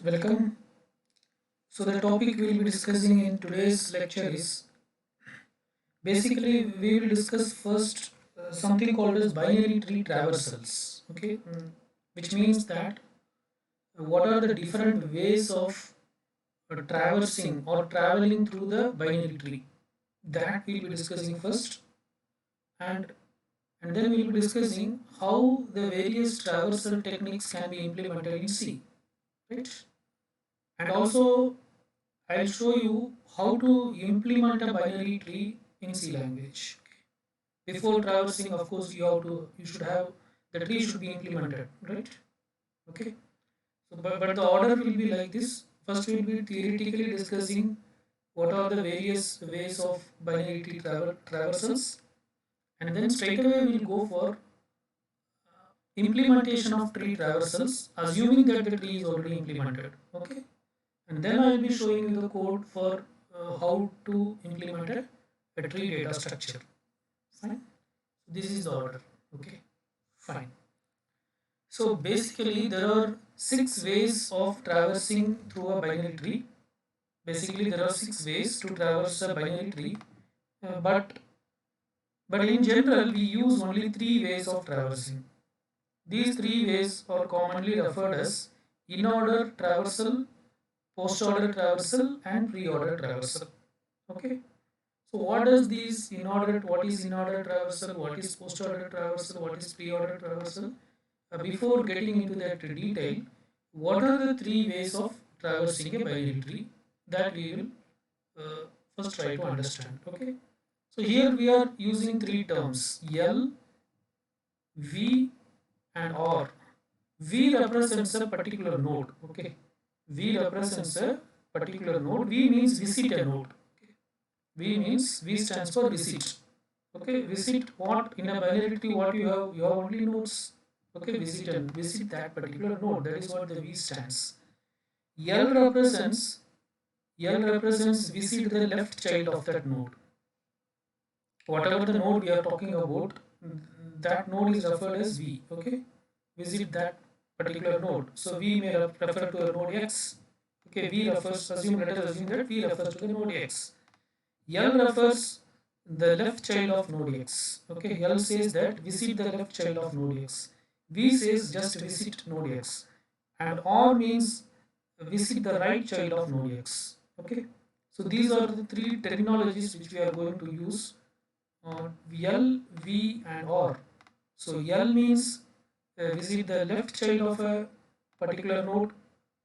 welcome. So the topic we will be discussing in today's lecture is basically we will discuss first something called as binary tree traversals. Okay, which means that what are the different ways of traversing or traveling through the binary tree. That we'll be discussing first, and then we'll be discussing how the various traversal techniques can be implemented in C, right? And also I'll show you how to implement a binary tree in C language. Before traversing, of course, you should have the tree should be implemented, right? Okay. So, but the order will be like this. First, we'll be theoretically discussing what are the various ways of binary tree traversals, and then straight away we'll go for implementation of tree traversals, assuming that the tree is already implemented. Okay. And then I will be showing you the code for how to implement a tree data structure. Fine. This is the order. Okay. Fine. So basically there are 6 ways of traversing through a binary tree. Basically there are 6 ways to traverse a binary tree, but in general we use only 3 ways of traversing. These 3 ways are commonly referred as in-order traversal, post-order traversal, and pre-order traversal. Okay. So what does these what is in-order traversal, what is post-order traversal, what is pre-order traversal? Before getting into that detail, what are the 3 ways of traversing a binary tree that we will first try to understand. Okay. So here we are using 3 terms L, V, and R. V represents a particular node. Okay. V represents a particular node. V means visit a node. V means V stands for visit. Okay, visit what in a binary tree what you have only nodes. Okay, visit that particular node. That is what the V stands. L represents visit the left child of that node. Whatever the node we are talking about, that node is referred as V. Okay, visit that particular node. So V may refer to a node X. Okay, let us assume that V refers to the node X. L refers the left child of node X. Okay, L says that visit the left child of node X. V says just visit node X. And R means visit the right child of node X. Okay, so these are the 3 terminologies which we are going to use. L, V, and R. So L means visit the left child of a particular node.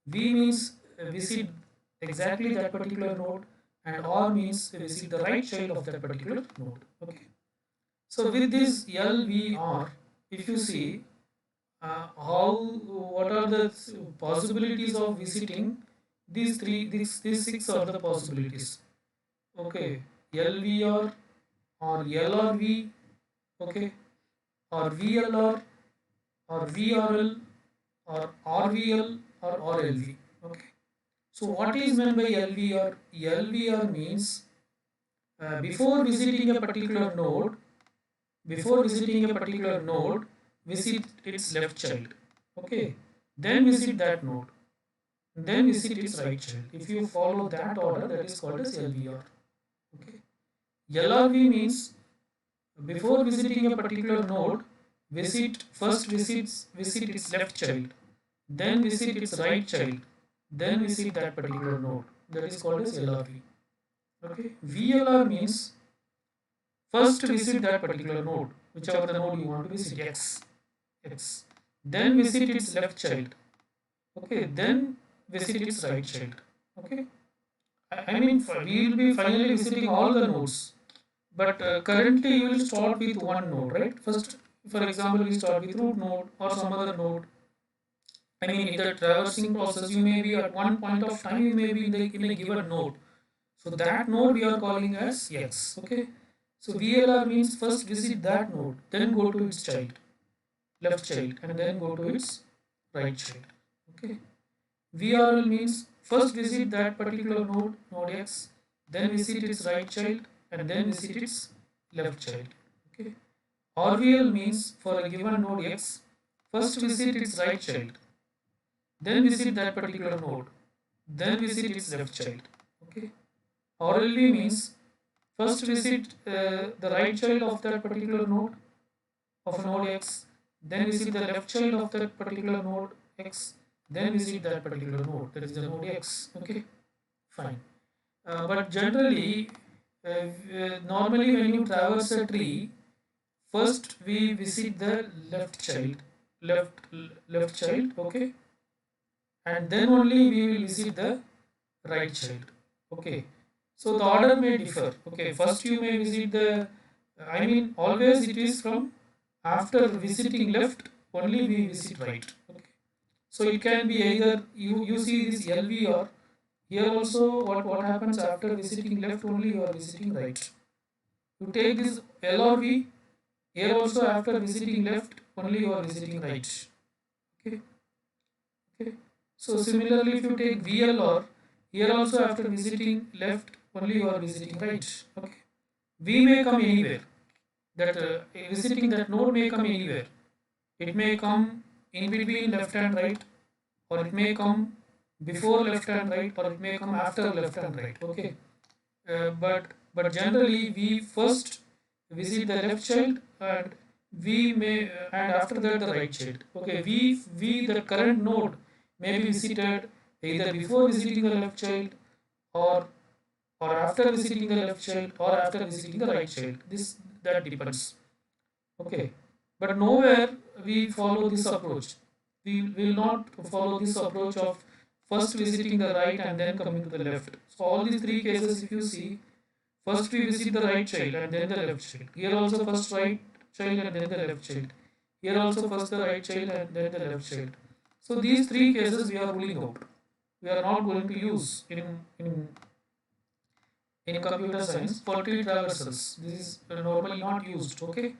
V means visit exactly that particular node, and R means visit the right child of that particular node. Okay. So with this L, V, R, if you see what are the possibilities of visiting these 6 are the possibilities. Okay, LVR or LRV, okay, or VLR or VRL or RVL or RLV. Okay. So what is meant by LVR? LVR means before visiting a particular node, visit its left child. Okay. Then visit that node. Then visit its right child. If you follow that order, that is called as LVR. Okay. LRV means before visiting a particular node, visit its left child, then visit its right child, then visit that particular node. That is called as LRV. Okay. VLR means first visit that particular node, whichever the node you want to visit, X. Then visit its left child. Okay. Then visit its right child. Okay. I mean, we will be finally visiting all the nodes, but currently you will start with one node, right? First, for example, we start with root node or some other node. I mean, in the traversing process, you may be at one point of time, you may be in a given node. So that node we are calling as X. Okay. So VLR means first visit that node, then go to its child, left child, and then go to its right child. Okay. VRL means first visit that particular node X, then visit its right child, and then visit its left child. Okay. RVL means for a given node X, first visit its right child, then visit that particular node, then visit its left child. Okay. RLV means first visit the right child of that particular node of node X, then visit the left child of that particular node X, then visit that particular node, that is the node X. Okay, fine. But generally, normally when you traverse a tree, first we visit the left child, left child, okay, and then only we will visit the right child. Okay, so the order may differ. Okay, first you may visit the, I mean, always it is from after visiting left only we visit right. Okay, so it can be either you see this LV, or here also what happens after visiting left only you are visiting right. You take this LRV, here also after visiting left only you are visiting right. Okay, okay. So similarly, if you take VLR, here also after visiting left only you are visiting right. Okay, V may come anywhere. That visiting that node may come anywhere. It may come in between left and right, or it may come before left and right, or it may come after left and right. Okay, but generally we first visit the left child, and we may and after that the right child. Okay, we the current node may be visited either before visiting the left child, or after visiting the left child, or after visiting the right child. This that depends. Okay, but nowhere we follow this approach. We will not follow this approach of first visiting the right and then coming to the left. So all these three cases, if you see, first we visit the right child and then the left child. Here also first right child and then the left child. Here also first the right child and then the left child. So these three cases we are ruling out. We are not going to use in computer science for tree traversals. This is normally not used. Okay.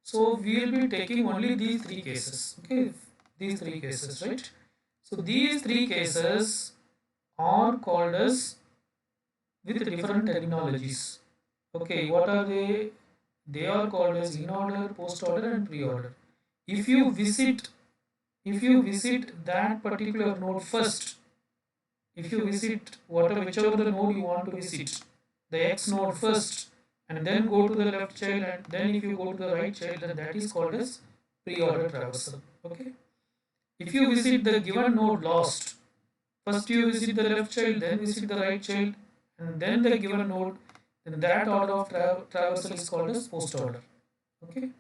So we will be taking only these three cases. Okay, these three cases, right? So these three cases are called as with different terminologies. Okay, what are they? They are called as in order, post order, and pre order. If you visit, that particular node first, if you visit whichever the node you want to visit, the X node first, and then go to the left child, and then if you go to the right child, then that is called as pre-order traversal. Okay. If you visit the given node last, first you visit the left child, then visit the right child, and then the given node, then that order of traversal is called as post order. Okay.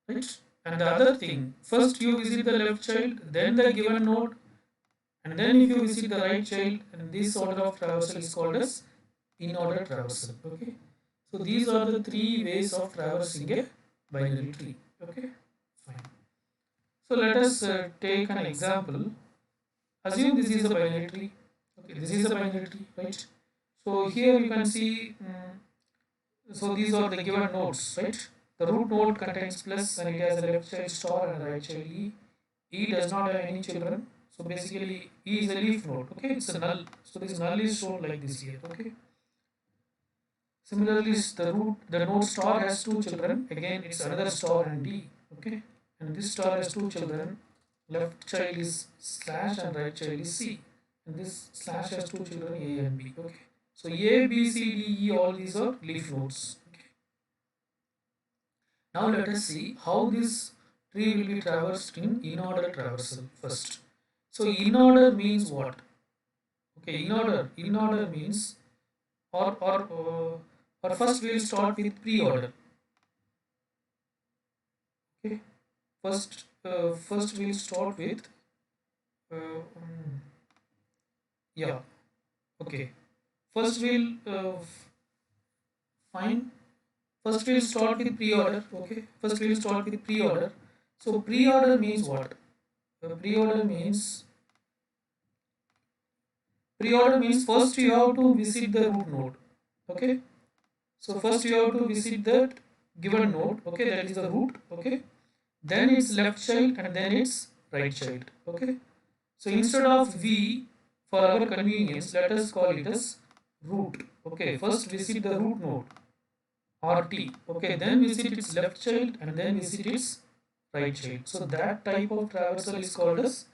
Right. And the other thing, first you visit the left child, then the given node, and then if you visit the right child, and this order of traversal is called as in order traversal. Okay. So these are the three ways of traversing a binary tree. Okay. Fine. So let us take an example. Assume this is a binary tree. Okay. This is a binary tree, right? So here you can see. So these are the given nodes, right? The root node contains plus and it has a left child star and a right child E. E does not have any children. So basically E is a leaf node. Okay, it's a null. So this null is shown like this here. Okay. Similarly, the node star has two children. Again, it's another star and D. Okay, and this star has two children. Left child is slash and right child is C. And this slash has two children A and B. Okay, so A, B, C, D, E, all these are leaf nodes. Okay. Now let us see how this tree will be traversed in order traversal first. So in order means what? Okay, in order means or first we will start with pre-order. Okay, first we will start with yeah. Okay, first we'll fine. First we'll start with pre-order. Okay, first we'll start with pre-order. So pre-order means what? Pre-order means first you have to visit the root node. Okay, so first you have to visit that given node. Okay, that is the root. Okay, then it's left child and then it's right child. Okay, so instead of V, for our convenience, let us call it as root. Okay, first visit the root node RT. Okay, then visit its left child and then visit its right child. So that type of traversal is called as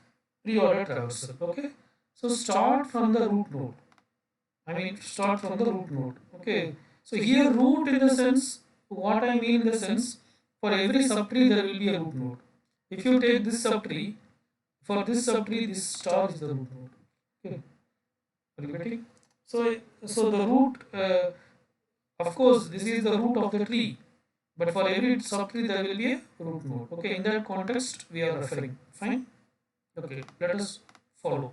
pre-order traversal. Okay, so start from the root node. Start from the root node. Okay, so here root in the sense, what I mean in the sense, for every subtree there will be a root node. If you take this subtree, for this subtree, this star is the root node. Okay, are you getting? So the root, of course, this is the root of the tree, but for every subtree there will be a root node. Okay, in that context we are referring. Fine. Okay, let us follow.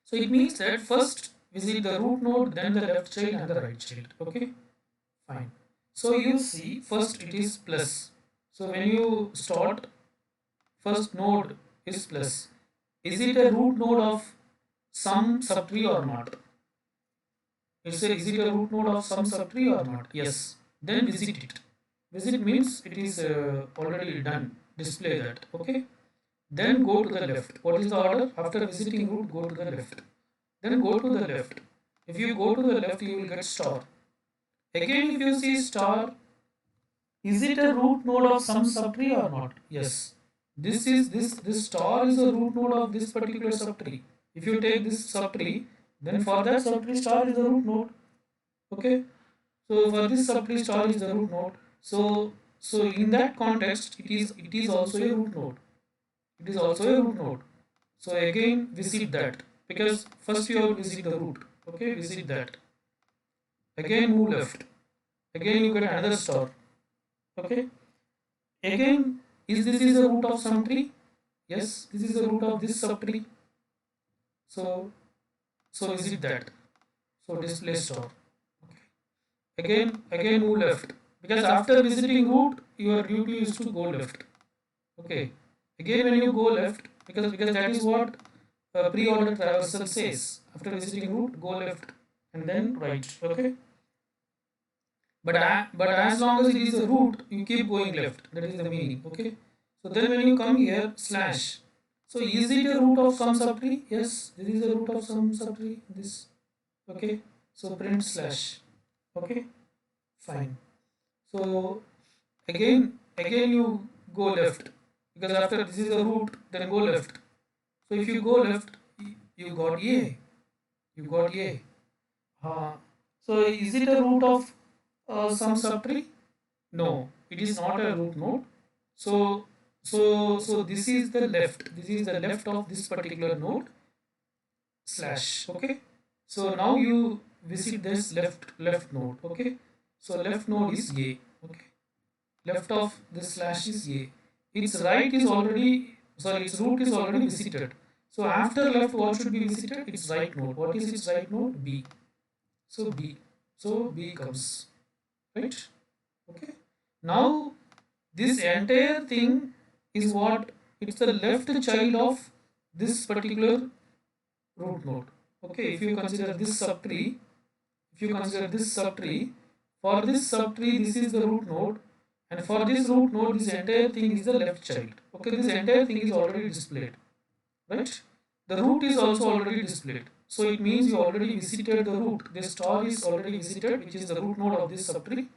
So it means that first visit the root node, then the left child and the right child. Okay, fine. So you see, first it is plus. So when you start, first node is plus. Is it a root node of some subtree or not? Is it a root node of some subtree or not? Yes. Then visit it. Visit means it is already done. Display that. Okay. Then go to the left. What is the order? After visiting root, go to the left. Then go to the left. If you go to the left, you will get star. Again, if you see star, is it a root node of some subtree or not? Yes. This star is a root node of this particular subtree. If you take this subtree, then for that subtree star is the root node. Okay. So for this subtree star is the root node. So in that context, it is also a root node. It is also a root node. So again visit that, because first you have to visit the root. Okay, visit that. Again move left. Again you get another star. Okay. Again, is this is the root of some tree? Yes, this is the root of this subtree. So visit that. So display star. Okay. Again move left, because after visiting root your duty is to go left. Okay. Again when you go left, because that is what pre-order traversal says. After visiting root, go left and then right. Okay. But as long as it is a root, you keep going left. That is the meaning. Okay. So then when you come here, slash. So is it a root of some subtree? Yes, this is a root of some subtree. This. Okay. So print slash. Okay. Fine. So again you go left, because after this is a root, then go left. So if you go left, you got A. You got A. So is it a root of some subtree? No, it is not a root node. So this is the left. This is the left of this particular node slash. Okay. So now you visit this left node. Okay. So left node is A. Okay. Left of this slash is A. Its right is already, sorry, its root is already visited. So after left, what should be visited? Its right node. What is its right node? B. So B. So B comes. Right? Okay. Now this entire thing is what? It's the left child of this particular root node. Okay. If you consider this subtree, for this subtree, this is the root node, and for this root node, this entire thing is the left child. Okay. This entire thing is already displayed. Right? The root is also already displayed. So it means you already visited the root. This star is already visited, which is the root node of this subtree.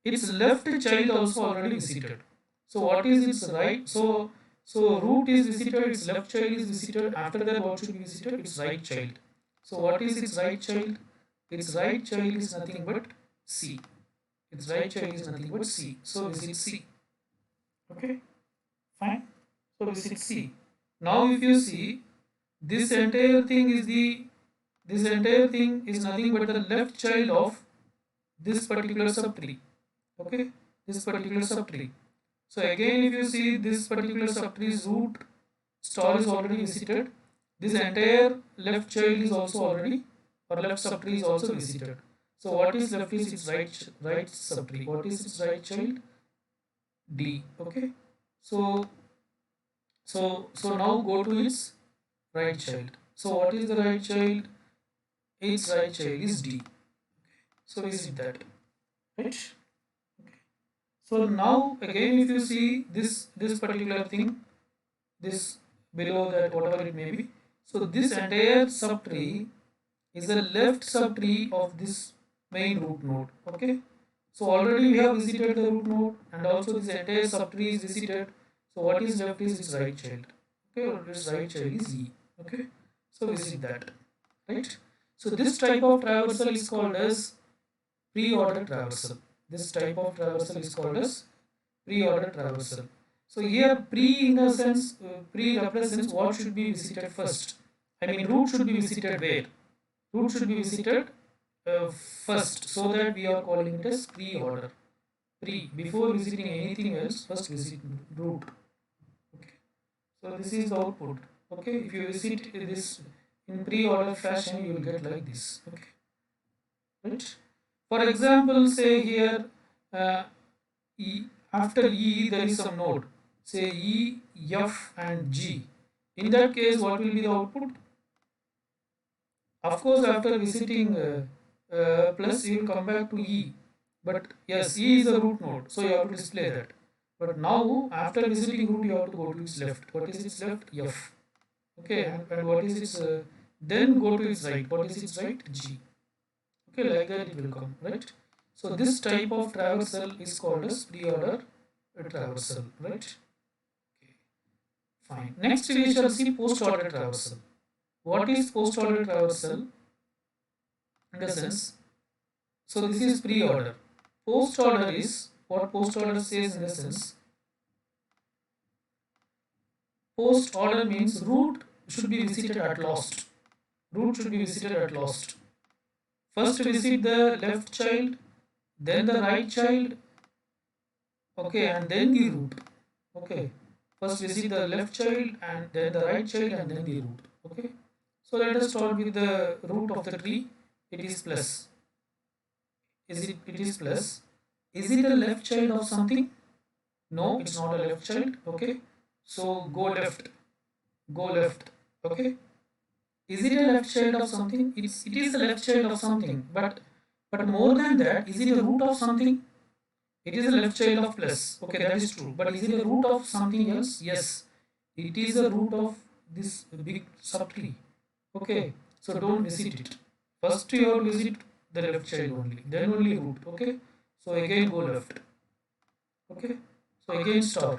Its left child also already visited. So what is its right? So root is visited, its left child is visited. After that, what should be visited? Its right child. So what is its right child? Its right child is nothing but C. Its right child is nothing but C. So visit C. Okay, fine. So visit C. Now if you see, this entire thing is nothing but the left child of this particular subtree. Okay, this particular subtree. So again, if you see, this particular subtree's root star is already visited. This entire left child is also already, or left subtree is also visited. So what is left is its right subtree. What is its right child? D. Okay. So now go to its right child. So what is the right child? Its right child is D. So visit that. Right? Okay. So now again, if you see this particular thing, this below that, whatever it may be. So this entire subtree is the left subtree of this main root node. Okay. So already we have visited the root node, and also this entire subtree is visited. So what is left is its right child. Okay, or its right child is E. Okay, so visit that, right? So this type of traversal is called as pre-order traversal. This type of traversal is called as pre-order traversal. So here pre in the sense pre represents what should be visited first. I mean route should be visited where? Route should be visited first, so that we are calling it as pre-order. Pre, before visiting anything else, first visit route. Okay. So this is the output. Okay, if you visit this in pre-order fashion, you will get like this. Okay, right? For example, say here uh, E, after E there is some node. Say E, F and G. In that case, what will be the output? Of course, after visiting plus, you will come back to E. But yes, E is a root node, so you have to display that. But now, after visiting root, you have to go to its left. What is its left? F. Okay, and what is its then go to its right. What is its right? G. Okay, like that it will come, right? So this type of traversal is called as pre-order traversal, right? Okay, fine. Next we shall see post-order traversal. What is post-order traversal? In the sense, so this is pre-order. Post-order is what post-order says in the sense. Post-order means root should be visited at last. Root should be visited at last. First visit the left child, then the right child, okay, and then the root. Okay, first visit the left child and then the right child and then the root. Okay, so let us start with the root of the tree. It is plus. It is plus. Is it a left child of something? No, it's not a left child. Okay, so go left. Go left. Okay, is it a left child of something? It is a left child of something, but more than that, is it a root of something? It is a left child of plus. Okay, that is true. But is it a root of something else? Yes, it is a root of this big subtree. Okay, so don't visit it. First you have to visit the left child only, then only root. Okay, so again go left. Okay, so again star.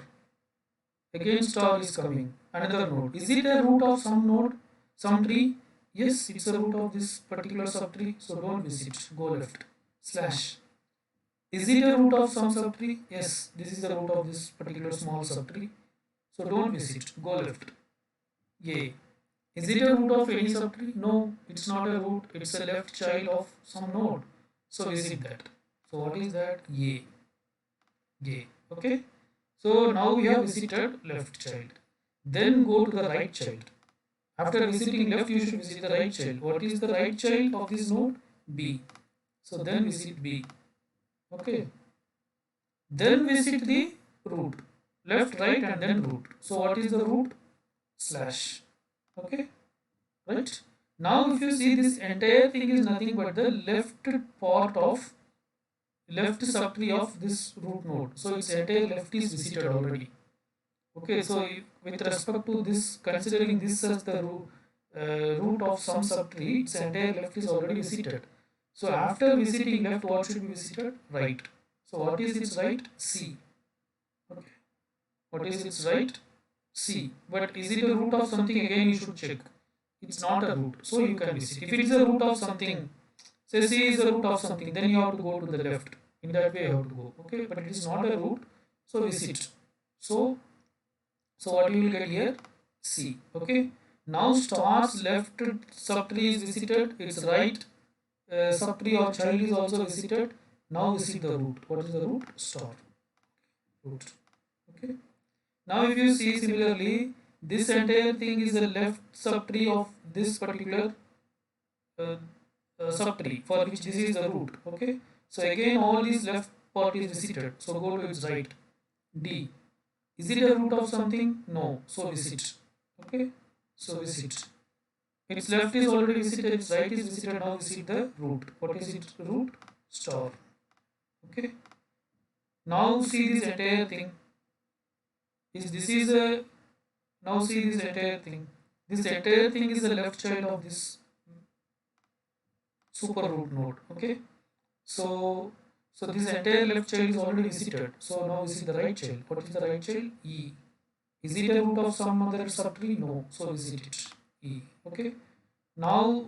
Again star is coming. Another node. Is it a root of some node, some tree? Yes, it's a root of this particular subtree. So don't visit. Go left. Slash. Is it a root of some subtree? Yes, this is the root of this particular small subtree. So don't visit. Go left. Yay. Is it a root of any subtree? No, it's not a root. It's a left child of some node. So visit that. So what is that? Yay. Yay. Okay. So now we have visited left child. Then go to the right child. After visiting left, you should visit the right child. What is the right child of this node? B. So then visit B. Okay. Then visit the root. Left, right, and then root. So what is the root? Slash. Okay. Right. Now if you see, this entire thing is nothing but the left part of left subtree of this root node. So its entire left is visited already. Okay, so with respect to this, considering this as the root of some subtree, its entire left is already visited. So after visiting left, what should be visited? Right. So what is its right? C. Okay. What is its right? C. But is it a root of something? Again, you should check. It's not a root, so you can visit. If it is a root of something, say C is a root of something, then you have to go to the left. In that way, you have to go. Okay, but it is not a root, so visit. So what you will get here? C. Okay. Now star's left subtree is visited. Its right subtree or child is also visited. Now visit the root. What is the root? Star. Root. Okay. Now if you see similarly, this entire thing is the left subtree of this particular uh, subtree for which this is the root. Okay. So again all these left part is visited. So go to its right. D. Is it a root of something? No. So visit. Okay. So visit. Its left is already visited, its right is visited, now visit the root. What is its root? Star. Okay. Now see this entire thing. This is a, now see this entire thing. This entire thing is the left child of this super root node. Okay. So this entire left child is already visited. So now visit the right child. What is the right child? E. Is it a root of some other subtree? No. So visit it. E. Okay. Now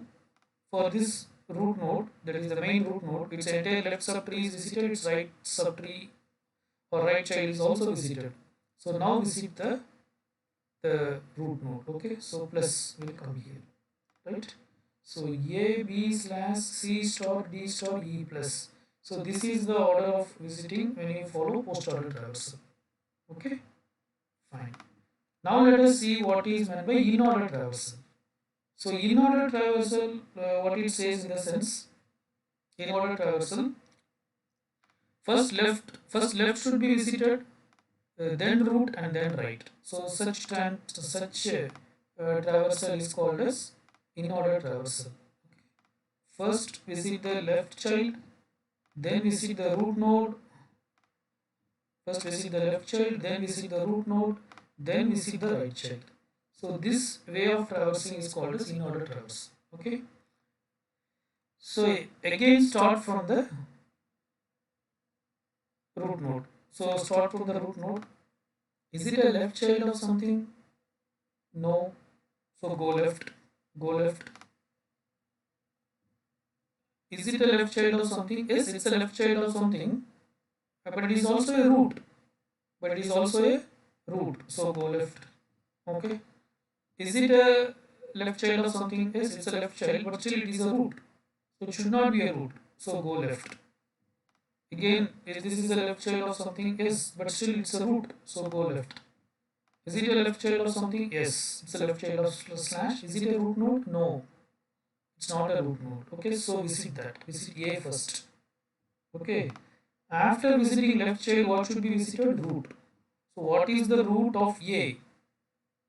for this root node, that is the main root node, its entire left subtree is visited, its right subtree or right child is also visited. So now visit the root node. Okay. So plus will come here. Right. So A, B slash C star D star E plus. So this is the order of visiting when you follow post order traversal. Okay. Fine. Now let us see what is meant by in-order traversal. So in-order traversal, what it says in the sense, in-order traversal, first left should be visited, then root and then right. So such traversal is called as in-order traversal. First visit the left child, then visit the root node. First visit the left child, then visit the root node, then visit the right child. So this way of traversing is called as in-order traversal. Okay. So again start from the root node. So start from the root node. Is it a left child of something? No. So go left. Go left. Is it a left child of something? Yes, it's a left child of something. But it is also a root. But it is also a root. So go left. Okay. Is it a left child of something? Yes, it's a left child, but still it is a root. So it should not be a root. So go left. Again, if this is a left child of something, yes, but still it's a root. So go left. Is it a left child of something? Yes, it's a left child of slash. Is it a root node? No, it's not a root node. Okay, so visit that. Visit A first. Okay. After visiting left child, what should be visited? Root. So what is the root of A?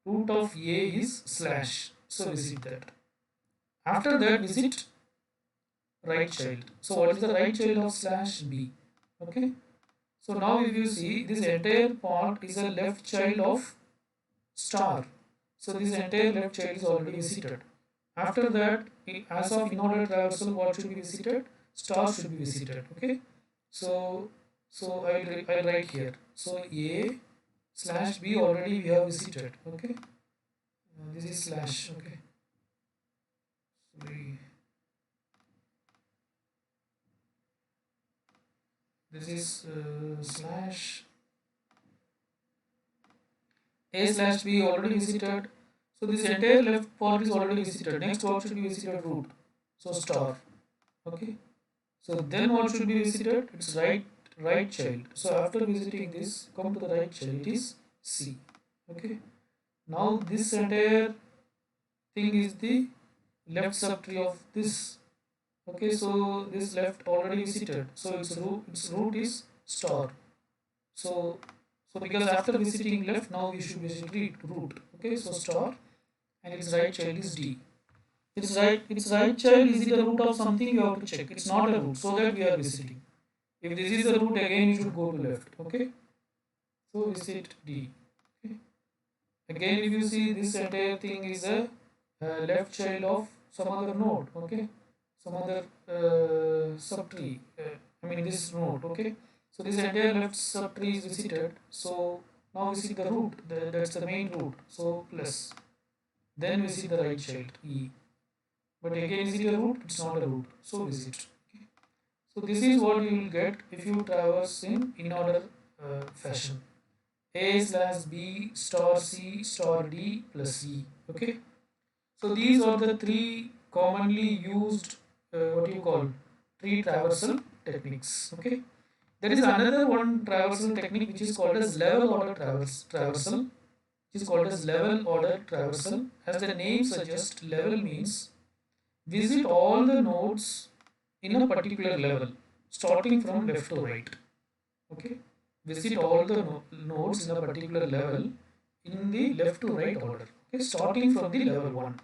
Root of A is slash. So visit that. After that, visit right child. So what is the right child of slash B? Okay. So now if you see, this entire part is a left child of star. So this entire left child is already visited. After that, as of in-order traversal, what should be visited? Star should be visited. Okay. So I'll write here. So A slash B already we have visited. Okay. This is slash. Okay. Sorry. This is slash A slash B already visited. So this entire left part is already visited. Next what should be visited? Root. So star. Okay. So then what should be visited? It's right child. So after visiting this, come to the right child. It is C. Okay. Now this entire thing is the left subtree of this. Okay. So this left already visited. So its root is star. So because after visiting left, now we should visit root. Okay. So star and its right child is D. Its right child, is it a root of something? You have to check. It's not a root, so that we are visiting. If this is a root, again you should go to left. Okay. So visit D. Okay. Again, if you see, this entire thing is a left child of some other node. Okay. Some other subtree. I mean this node. Okay. So this entire left subtree is visited. So now we see the root. That's the main root. So plus. Then we see the right child E. But again, is it a root? It's not a root. So visit. Okay. So this is what you will get if you traverse in order fashion. A slash B star C star D plus E. Okay. So these are the three commonly used what you call tree traversal techniques. Okay. There is another one traversal technique which is called as level order traversal. Which is called as level order traversal. As the name suggests, level means visit all the nodes in a particular level, starting from left to right. Okay. Visit all the nodes in a particular level in the left to right order. Okay. Starting from the level 1.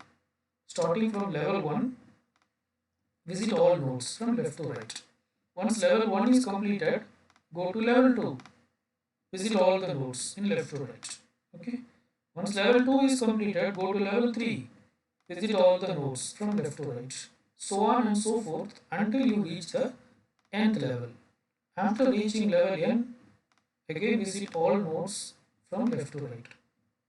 Starting from level 1, visit all nodes from left to right. Once level 1 is completed, go to level 2. Visit all the nodes in left to right. Okay. Once level 2 is completed, go to level 3. Visit all the nodes from left to right. So on and so forth until you reach the nth level. After reaching level n, again visit all nodes from left to right.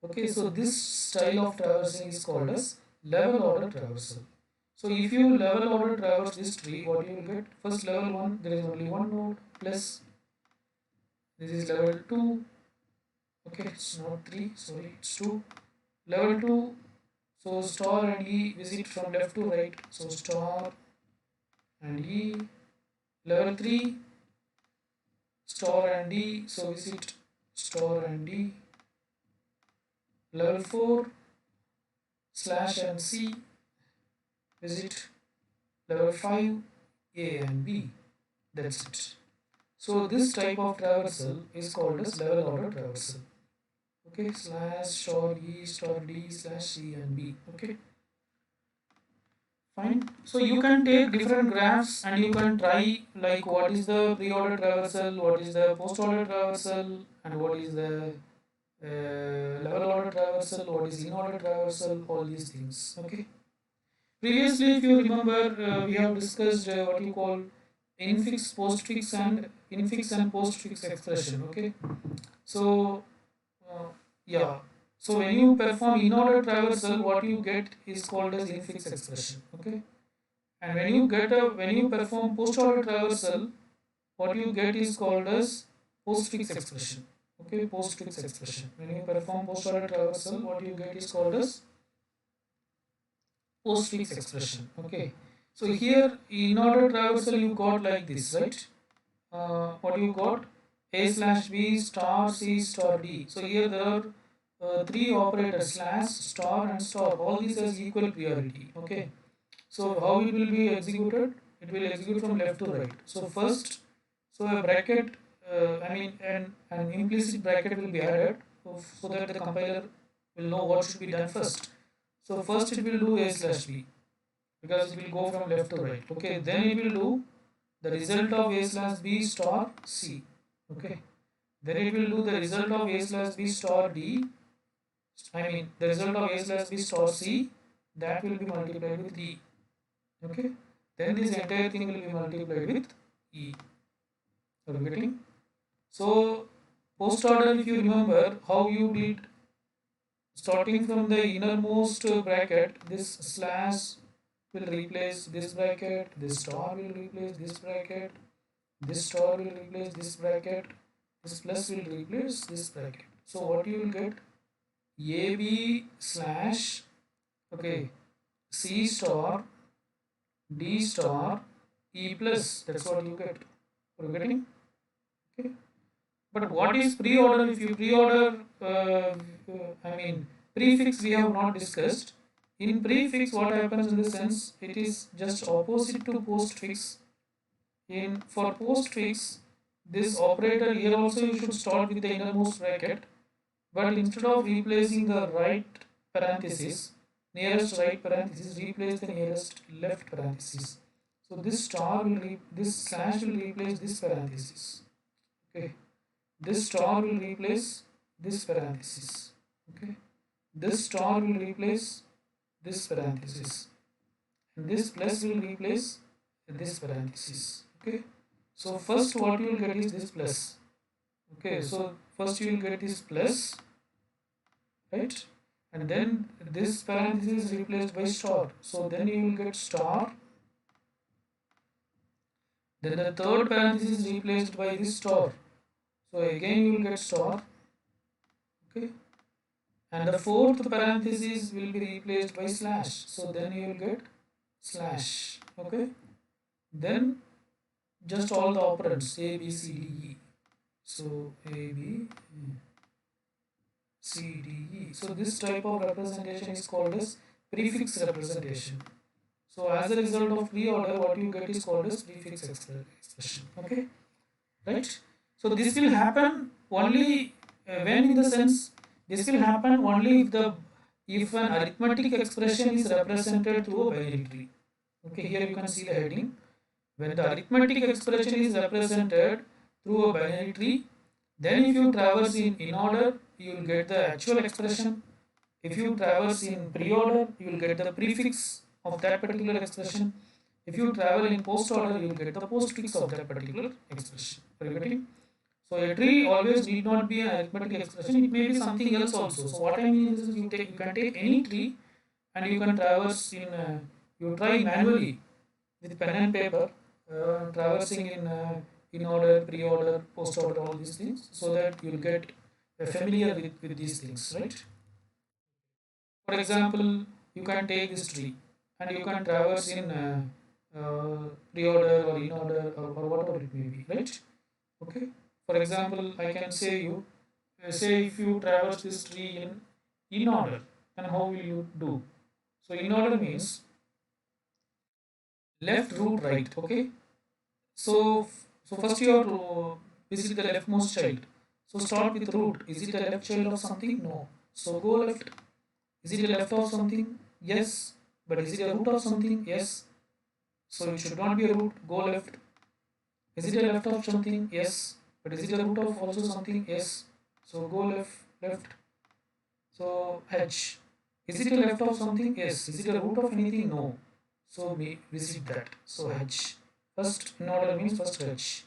Okay, so this style of traversing is called as level order traversal. So if you level order traverse this tree, what you will get? First level 1, there is only one node, plus this is level 2. Okay, it's not 3, sorry, it's 2. Level 2, so star and E visit from left to right. So star and E. Level 3, star and D, so visit star and D. Level 4, slash and C, visit level 5, A and B. That's it. So this type of traversal is called as level order traversal. Okay, slash star E star D slash C and B. Okay, fine. So you can take different graphs and you can try like what is the pre-order traversal, what is the post-order traversal, and what is the level order traversal, what is in-order traversal, all these things. Okay. Previously, if you remember, we have discussed what you call infix, postfix, and infix and postfix expression. Okay. So uh, yeah. So when you perform in-order traversal, what you get is called as infix expression. Okay. And when you perform post-order traversal, what you get is called as postfix expression. Okay, postfix expression. When you perform post-order traversal, what you get is called as postfix expression. Okay. So here in-order traversal you got like this, right? What you got? A slash B star C star D. So here there are three operators, slash, star and star. All these has equal priority. Okay. So how it will be executed? It will execute from left to right. So first, so a bracket, an implicit bracket will be added so that the compiler will know what should be done first. So first it will do A slash B because it will go from left to right. Okay, then it will do the result of A slash B star C. Okay, then it will do the result of A slash B star D. The result of A slash B star C, that will be multiplied with D. Okay, then this entire thing will be multiplied with E. Are you getting? So post order, if you remember how you did, starting from the innermost bracket, this slash will replace this bracket, this star will replace this bracket, this star will replace this bracket, this plus will replace this bracket. So what you will get? AB slash, okay, C star D star E plus. That's what you get. Are you getting? Okay. But what is pre-order? If you pre-order, prefix we have not discussed. In prefix, what happens in the sense, it is just opposite to postfix. In for postfix, this operator here also you should start with the innermost bracket, but instead of replacing the right parenthesis, nearest right parenthesis, replace the nearest left parenthesis. So this star will this slash will replace this parenthesis. Okay, this star will replace this parenthesis. Okay, this star will replace this parenthesis, and this plus will replace this parenthesis. Okay, so first what you will get is this plus. Okay, so first you will get this plus, right? And then this parenthesis is replaced by star. So then you will get star. Then the third parenthesis is replaced by this star. So again you will get star. Okay. And the fourth parenthesis will be replaced by slash. So then you will get slash. Okay. Then just all the operands A, B, C, D, E. So A, B, C, D, E. So this type of representation is called as prefix representation. So as a result of pre-order, what you get is called as prefix expression. Okay, right? So this will happen only when, in the sense, this will happen only if an arithmetic expression is represented through a binary tree. Okay, here you can see the heading. When the arithmetic expression is represented through a binary tree, then if you traverse in order, you will get the actual expression. If you traverse in pre-order, you will get the prefix of that particular expression. If you travel in post order, you will get the postfix of that particular expression. Are you getting? So a tree always need not be an arithmetic expression, it may be something else also. So what I mean is you can take any tree and you can traverse in, you try manually with pen and paper, traversing in order, pre-order, post-order, all these things, so that you'll get familiar with these things, right? For example, you can take this tree and you can traverse in pre-order or in order, or whatever it may be, right? Okay. For example, I can say you, say if you traverse this tree in order, then how will you do? So in order means left, root, right. Okay. So so first you have to visit the leftmost child. So start with root. Is it a left child of something? No. So go left. Is it a left of something? Yes. But is it a root of something? Yes. So it should not be a root. Go left. Is it a left of something? Yes. But is it a root of also something? Yes. So go left, left. So H. Is it a left of something? Yes. Is it a root of anything? No. So we visit that. So H. First in order means first H.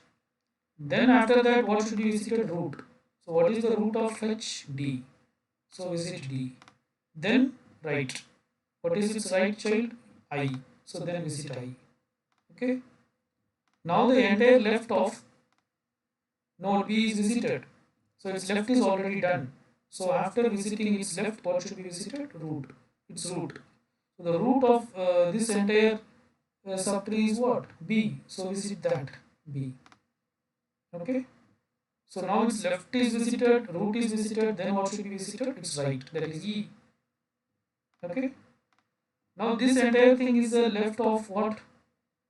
Then after that, what should be visited? Root. So what is the root of H? D. So visit D. Then right. What is its right child? I. So then visit I. Okay. Now the entire left of node B is visited. So its left is already done. So after visiting its left, what should be visited? Root. Its root. So the root of this entire subtree is what? B. So visit that B. Okay. So now its left is visited, root is visited, then what should be visited? Its right, that is E. Okay. Now this entire thing is the left of what?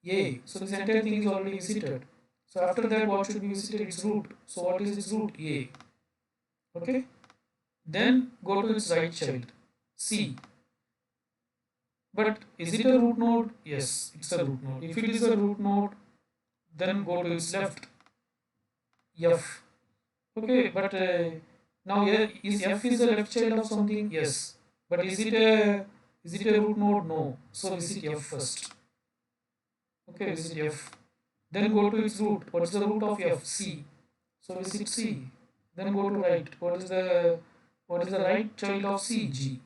A. So this entire thing is already visited. So after that, what should be visited? Its root. So what is its root? A. Okay. Then go to its right child, C. But is it a root node? Yes, it's a root node. If it is a root node, then go to its left, F. Okay, but now is F is a left child of something? Yes. But is it a root node? No. So visit F first. Okay, visit F. Then go to its root. What is the root of F? C. So visit C. Then go to right. What is the right child of C? G.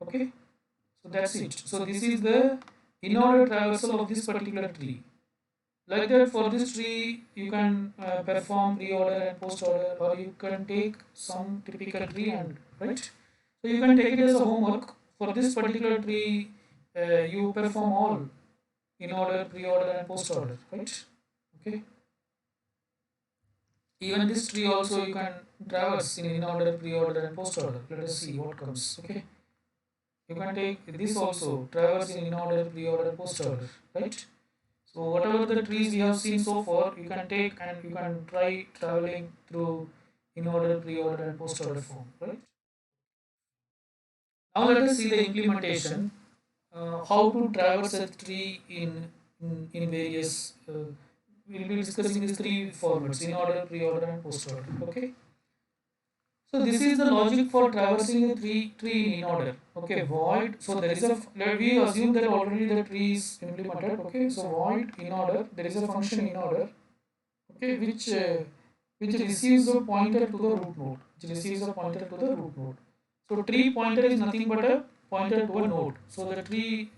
Okay. So that's it. So this is the in order traversal of this particular tree. Like that, for this tree, you can perform pre-order and post-order, or you can take some typical tree and right. So you can take it as a homework. For this particular tree, you perform all in order, pre-order, and post-order, right? Okay. Even this tree also you can traverse in order, pre-order, and post-order. Let us see what comes. Okay. You can take this also traverse in order, pre-order, post-order, right? So whatever the trees we have seen so far, you can take and you can try traveling through in order, pre-order, and post-order form, right? Now let us see the implementation. How to traverse a tree in various. We'll be discussing these three formats: in order, pre-order, and post-order. Okay. So this is the logic for traversing a tree in order. Okay, void. So there is a, we assume that already the tree is implemented. Okay, so void in order. There is a function in order. Okay, which receives a pointer to the root node. Which receives a pointer to the root node. So tree pointer is nothing but a pointer to a node. So the tree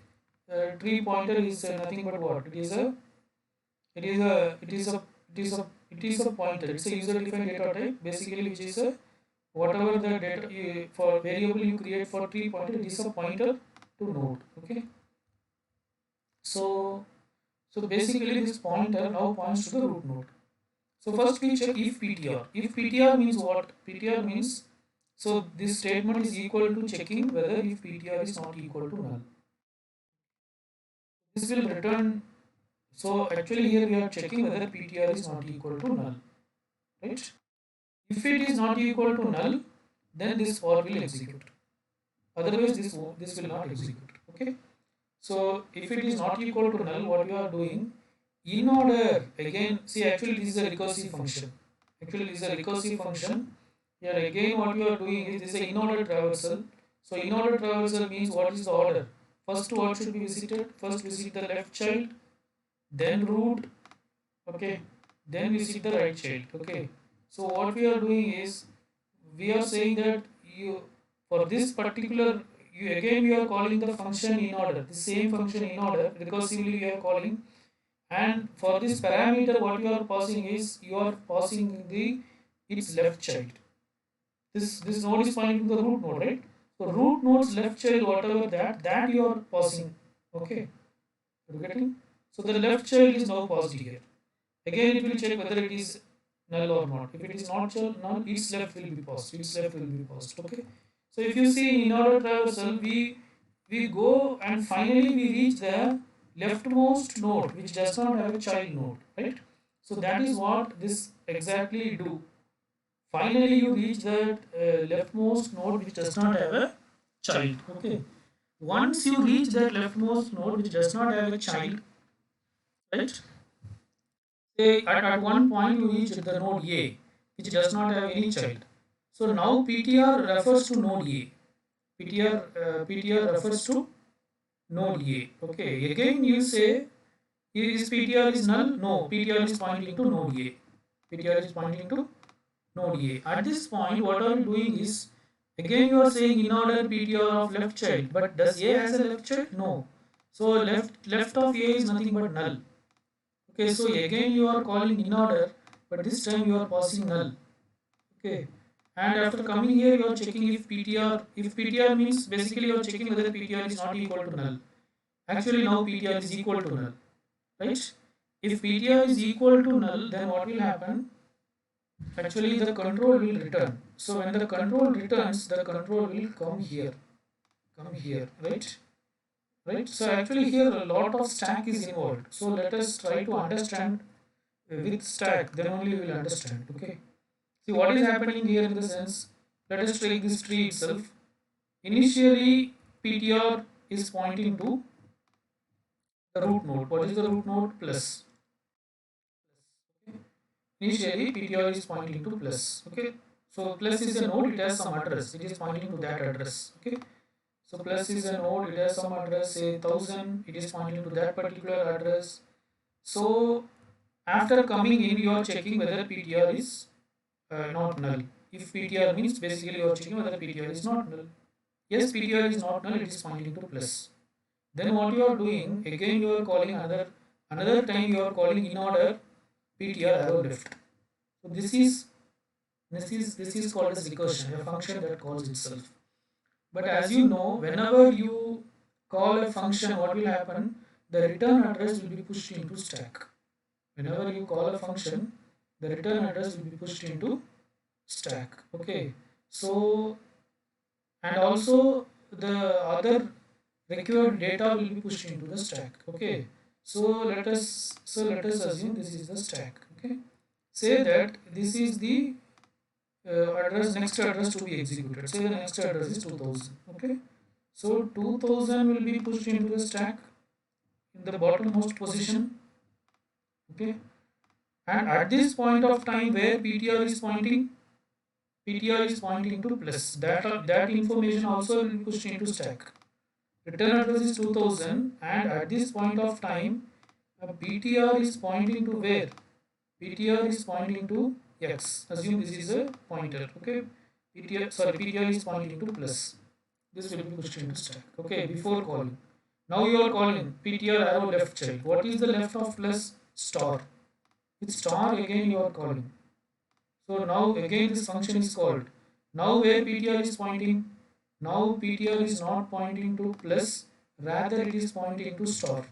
pointer is nothing but what? It is a pointer. It's a user defined data type basically, which is a whatever the data for variable you create for tree pointer, it is a pointer to node. Okay. So basically this pointer now points to the root node. So first we check if PTR. If PTR means what? PTR means, so this statement is equal to checking whether if PTR is not equal to null. This will return. So actually here we are checking whether PTR is not equal to null, right? If it is not equal to null, then this for will execute. Otherwise this will not execute. Okay. So if it is not equal to null, what you are doing, in order, again, see actually this is a recursive function. Actually this is a recursive function. Here again what you are doing is this is a in order traversal. So in order traversal means what is the order? First what should be visited? First visit the left child, then root, okay, then visit the right child. Okay. So what we are doing is we are saying that you for this particular you again we are calling the function in order, the same function in order recursively we are calling, and for this parameter what you are passing is you are passing the its left child. This node is pointing to the root node, right? So root node's left child, whatever that you are passing. Okay, are you getting? So the left child is now passed here. Again, it will check whether it is null or not. If it is not null, its left will be passed. Its left will be passed. Okay. So if you see in order traversal, we go and finally we reach the leftmost node, which does not have a child node, right? So that is what this exactly do. Finally, you reach that leftmost node which does not have a child. Okay. Once you reach that leftmost node which does not have a child, right? Say at one point you reach the node A, which does not have any child. So now PTR refers to node A. PTR refers to node A. Okay. Again you say is PTR is null? No. PTR is pointing to node A. PTR is pointing to node A. At this point, what are you doing is again you are saying in order PTR of left child. But does A has a left child? No. So left of A is nothing but null. Okay, so again you are calling in order, but this time you are passing null. Okay, and after coming here you are checking if PTR means basically you are checking whether PTR is not equal to null. Actually now PTR is equal to null, right? If PTR is equal to null, then what will happen? Actually the control will return. So when the control returns, the control will come here, right? Right. So actually here a lot of stack is involved. So let us try to understand with stack, then only we will understand. Okay. See what is happening here in the sense. Let us take this tree itself. Initially, PTR is pointing to the root node. What is the root node? Plus. Okay. Initially, PTR is pointing to plus. Okay. So plus is a node. It has some address. It is pointing to that address. Okay. So plus is a node. It has some address. Say 1000. It is pointing to that particular address. So after coming in, you are checking whether PTR is not null. If PTR means basically you are checking whether PTR is not null. Yes, PTR is not null, it is pointing to plus. Then what you are doing, again you are calling another time you are calling in order PTR arrow left. So this is called as recursion, a function that calls itself. But as you know, whenever you call a function, what will happen? The return address will be pushed into stack. Whenever you call a function, the return address will be pushed into stack. Okay. So and also the other required data will be pushed into the stack. Okay. So let us assume this is the stack. Okay. Say that this is the address, next address to be executed. Say the next address is 2000. Okay. So 2000 will be pushed into the stack in the bottommost position. Okay. And at this point of time where PTR is pointing, PTR is pointing to plus. That information also will be pushed into stack. Return address is 2000 and at this point of time PTR is pointing to where? PTR is pointing to X. Assume this is a pointer. Okay. PTR is pointing to plus. This will be pushed into stack. Okay, before calling. Now you are calling PTR arrow left child. What is the left of plus? Star. With star again you are calling. So now again this function is called. Now where PTR is pointing? Now PTR is not pointing to plus, rather it is pointing to star.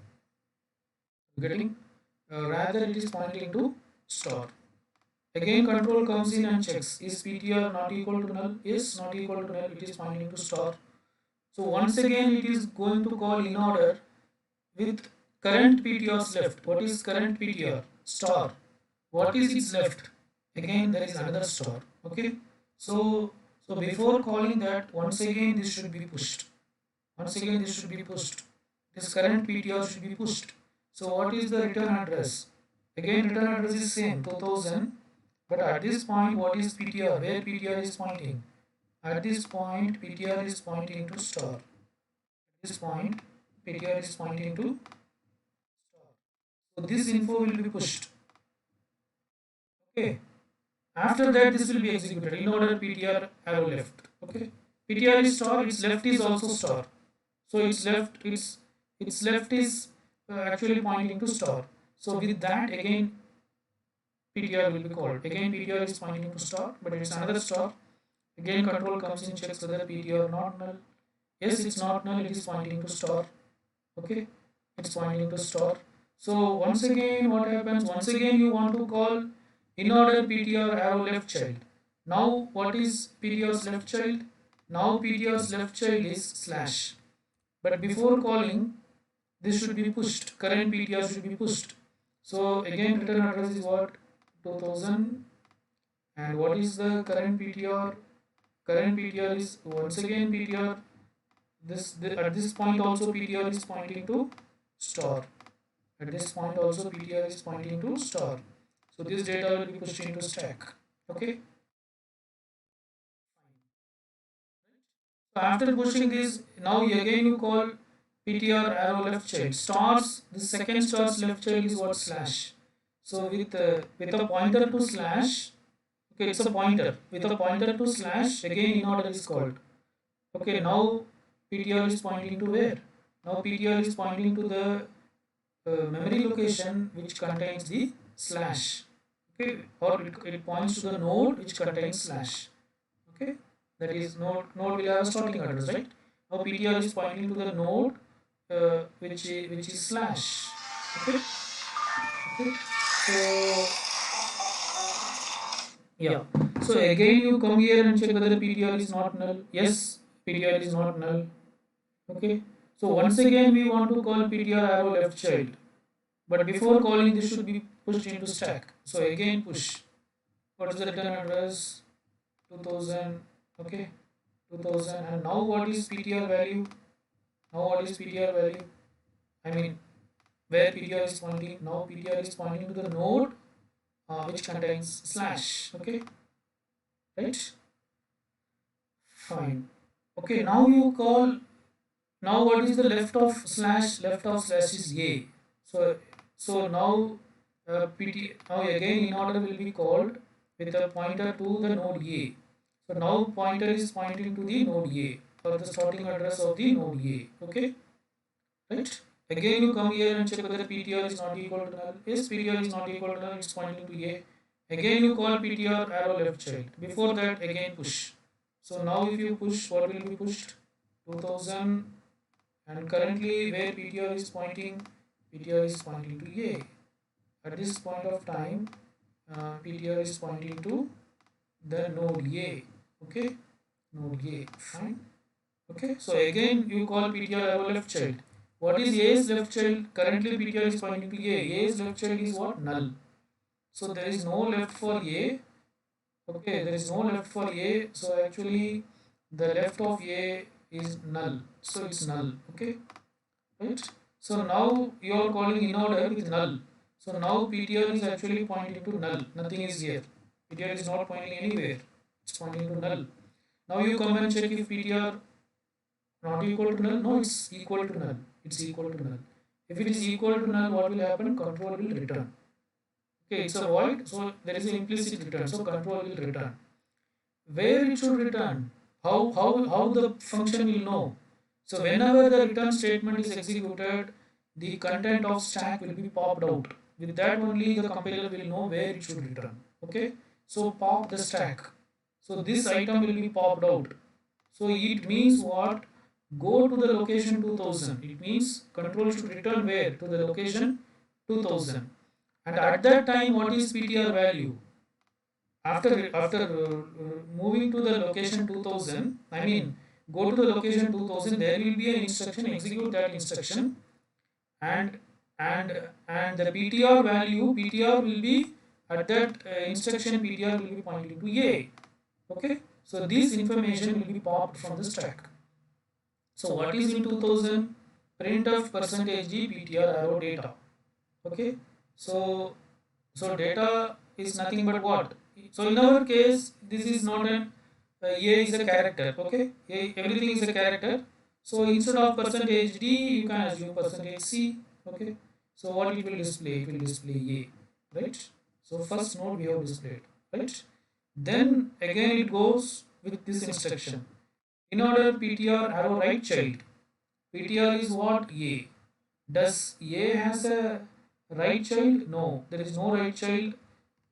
Getting? Rather it is pointing to star. Again control comes in and checks. Is PTR not equal to null? Yes, not equal to null. It is pointing to star. So once again it is going to call in order with current PTR's left. What is current PTR? Star. What is its left? Again there is another star. Okay. So before calling that, once again this should be pushed. Once again this should be pushed. This current PTR should be pushed. So what is the return address? Again return address is same 2000. But at this point what is PTR? Where PTR is pointing? At this point PTR is pointing to star. At this point PTR is pointing to star. So this info will be pushed. Okay. After that this will be executed in order ptr arrow left. Okay, ptr is star, its left is also star, so its left is actually pointing to star. So with that again ptr will be called. Again ptr is pointing to star, but it's another star. Again control comes in, checks whether ptr not null. Yes, it's not null, it is pointing to star. Okay, it's pointing to star. So once again what happens, once again you want to call in order ptr arrow left child. Now what is ptr's left child? Now ptr's left child is slash, but before calling this should be pushed, current ptr should be pushed. So again return address is what, 2000, and what is the current ptr? Current ptr is once again ptr, at this point also ptr is pointing to star. At this point also ptr is pointing to star. So this data will be pushed into stack. Okay, so after pushing this, now again you call ptr arrow left child stars. The second star's left child is what, slash. So with a pointer to slash, okay, it's a pointer with a pointer to slash, again in order is called. Okay, now ptr is pointing to where? Now ptr is pointing to the memory location which contains the slash. Okay, or it points to the node which contains slash. Okay, that is node will have a starting address, right? Now ptr is pointing to the node which is slash. Okay, okay, so yeah, so again you come here and check whether ptr is not null. Yes, ptr is not null. Okay, so once again we want to call ptr arrow left child, but before calling this should be pushed into stack. So again push, what is the return address, 2000. Okay, 2000, and now what is ptr value? Now what is ptr value? I mean, where ptr is pointing? Now ptr is pointing to the node which contains slash. Okay, right, fine. Okay, now you call, now what is the left of slash? Left of slash is a. So now pt, now again in order will be called with a pointer to the node a. So now pointer is pointing to the node a, or the starting address of the node a. Okay, right, again you come here and check whether ptr is not equal to null. Yes, ptr is not equal to null, it's pointing to a. Again you call ptr arrow left child. Before that again push. So now if you push, what will be pushed, 2000, and currently where ptr is pointing? Ptr is pointing to a. At this point of time ptr is pointing to the node a. Okay, node a, fine. Okay, so again you call ptr arrow left child. What is a's left child? Currently ptr is pointing to a. A's left child is what, null. So there is no left for a. Okay, there is no left for a, so actually the left of a is null, so it's null. Okay, right, so now you are calling in order with null. So now ptr is actually pointing to null, nothing is here. Ptr is not pointing anywhere, it's pointing to null. Now you come and check if ptr not equal to null. No, it's equal to null, it's equal to null. If it is equal to null, what will happen? Control will return. Okay, it's a void, so there is an implicit return, so control will return. Where it should return? How the function will know? So whenever the return statement is executed, the content of stack will be popped out. With that only the compiler will know where it should return. Okay, so pop the stack. So this item will be popped out. So it means what? Go to the location 2000. It means control should return where? To the location 2000. And at that time, what is ptr value? After moving to the location 2000, I mean go to the location 2000, there will be an instruction, execute that instruction, and and the ptr value, ptr will be at that instruction, ptr will be pointing to a. Okay, so this information will be popped from the stack. So what is in 2000? Printf percentage d ptr arrow data. Okay, so data is nothing but what? So in our case, this is not an a is a character. Okay, everything is a character. So instead of percentage d, you can assume percentage c. Okay, so what it will display? It will display a, right? So first node we have displayed, right? Then again it goes with this instruction. In order PTR arrow right child. PTR is what? A. Does A has a right child? No, there is no right child.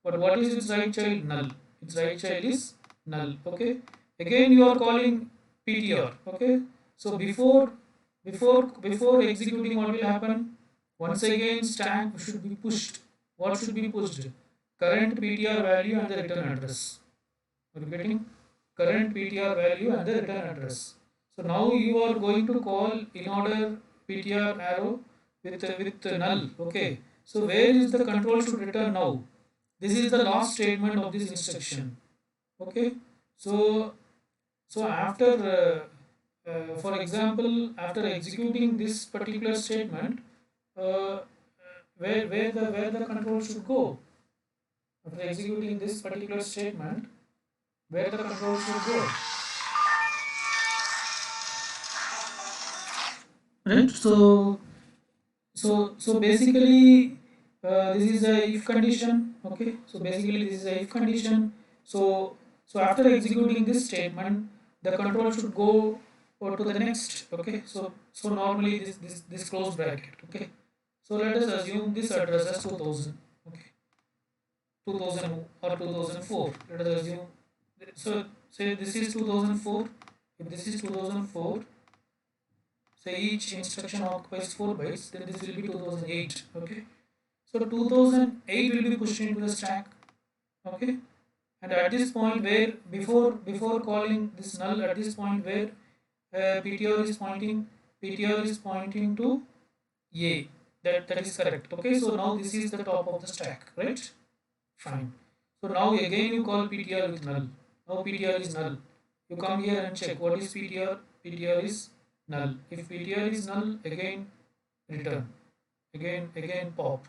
But what is its right child? Null. Its right child is null. Okay. Again you are calling PTR. Okay. So before executing, what will happen? Once again stack should be pushed. What should be pushed? Current PTR value and the return address. Are you getting? Current PTR value and the return address. So now you are going to call in order PTR arrow with null. Okay. So where is the control should return now? This is the last statement of this instruction. Okay. So after for example, after executing this particular statement, uh, where the control should go? After executing this particular statement, where the control should go? Right. So basically, this is a if condition. Okay. So basically, this is a if condition. So after executing this statement, the control should go to the next. Okay. So normally this close bracket. Okay. So let us assume this address as 2000. Okay. 2000 or 2004. Let us assume. So say this is 2004. If this is 2004. So each instruction occupies 4 bytes, then this will be 2008. Okay. So 2008 will be pushed into the stack. Okay. And at this point where before calling this null, at this point where PTR is pointing to A. That is correct. Okay. So now this is the top of the stack, right? Fine. So now again you call PTR with null. Now PTR is null. You come here and check what is PTR. PTR is null. If PTR is null, again return. Again pop.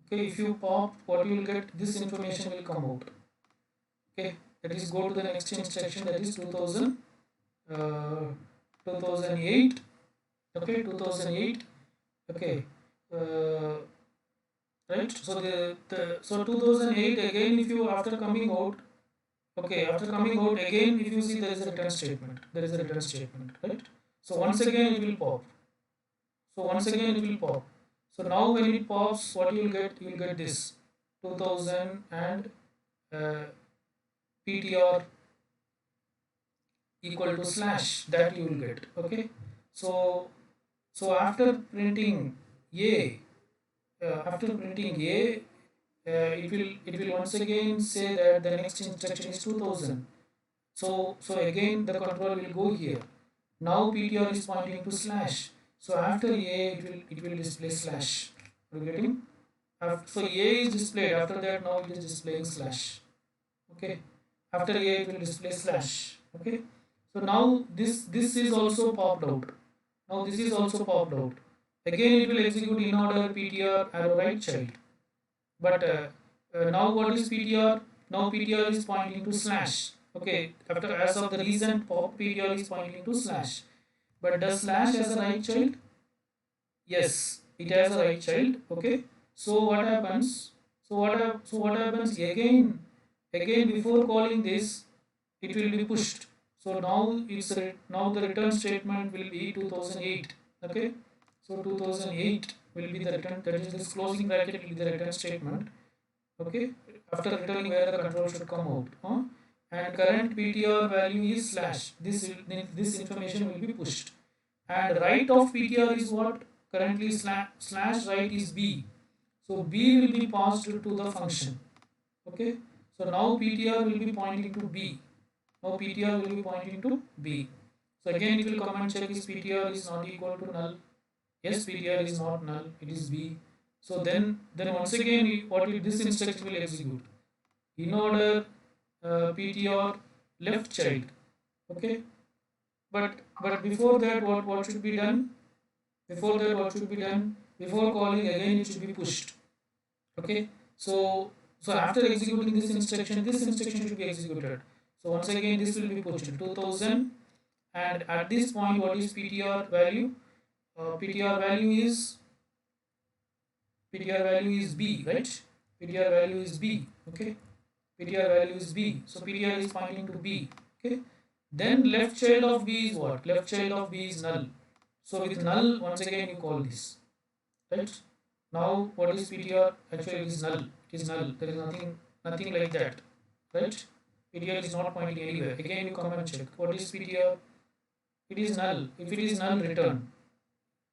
Okay, if you pop, what you will get? This information will come out. Okay, that is go to the next instruction, that is 2008. Okay, 2008. Okay. Uh, right. So 2008 again. If you after coming out, okay, after coming out again, if you see there is a return statement. There is a return statement, right? So once again it will pop. So once again it will pop. So now when it pops, what you will get? You will get this 2000 and PTR equal to slash, that you will get. Okay. So after printing A, it will once again say that the next instruction is 2000. So again the control will go here. Now PTR is pointing to slash. So after A it will display slash. Are you getting? So A is displayed. After that now it is displaying slash. Okay. After A it will display slash. Okay. So now this is also popped out. Now this is also popped out. Again it will execute in order PTR arrow right child. But now what is PTR? Now PTR is pointing to slash. Okay, after as of the recent pop, PTR is pointing to slash. But does slash has a right child? Yes, it has a right child. Okay. So what happens? So what happens again before calling this, it will be pushed. So now the return statement will be 2008. Okay. So 2008 will be the return, that is this closing bracket will be the return statement. Okay. After returning where the control should come out. And current PTR value is slash. This information will be pushed. And right of PTR is what? Currently slash right is B. So B will be passed to the function. Okay. So now PTR will be pointing to B. Now PTR will be pointing to B. So again it will come and check is PTR is not equal to null. Yes, PTR is not null, it is B. So then once again this instruction will execute. In order PTR left child. Okay. But before that what should be done? Before that what should be done? Before calling again it should be pushed. Okay. So after executing this instruction should be executed. So once again this will be pushed 2000, and at this point what is PTR value? PTR value is B, right? PTR value is B. Okay. ptr value is b, so ptr is pointing to b. Okay, then left child of b is what? Left child of b is null. So with null, once again you call this, right? Now what is ptr? Actually it is null. It is null. There is nothing like that, right? ptr is not pointing anywhere. Again you come and check what is ptr. It is null. If it is null, return.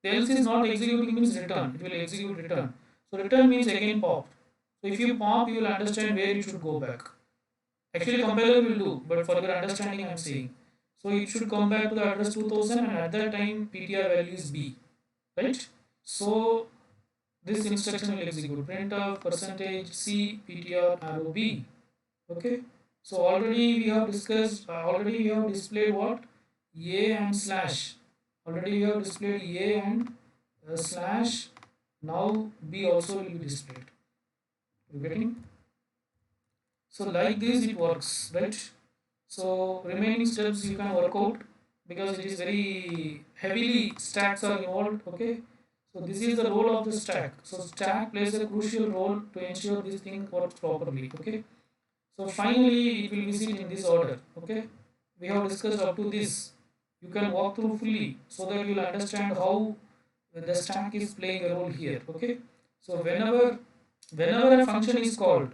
The else is not executing means return. It will execute return. So return means again pop. So if you pop, you will understand where you should go back. Actually compiler will do, but for your understanding I am saying. So it should come back to the address 2000, and at that time ptr value is b, right? So this instruction will execute print of percentage c ptr arrow b. Okay. So already we have discussed, already we have displayed what? A and slash. Already we have displayed A and slash. Now B also will be displayed. You getting? So like this it works, right? So remaining steps you can work out because it is very heavily stacks are involved. Okay. So this is the role of the stack. So stack plays a crucial role to ensure this thing works properly. Okay. So finally it will visit in this order. Okay. We have discussed up to this. You can walk through fully so that you will understand how the stack is playing a role here. Okay. So whenever a function is called,